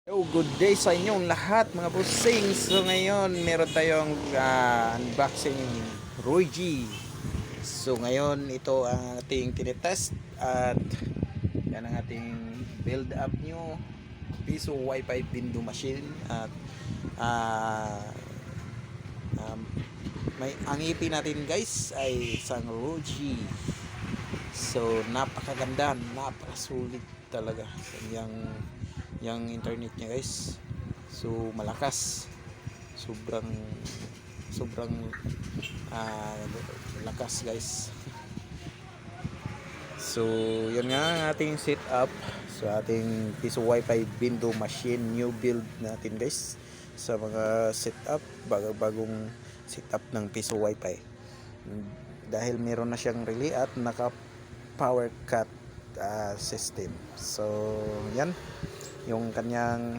Hello, good day sa inyong lahat mga bossing. So ngayon meron tayong unboxing Roy G. So ngayon ito ang ating tinetest at yan ang ating build up nyo piso wifi window machine at ah, um, ang IP natin guys ay isang Roy G. So napakaganda, napakasulit talaga yung internet niya guys. So malakas, sobrang sobrang ah, lakas guys. So yun nga ang ating setup sa ating piso wifi window machine, new build natin guys sa mga setup, bagong setup ng piso wifi dahil meron na siyang relay at naka power cut system. So yan yung kanyang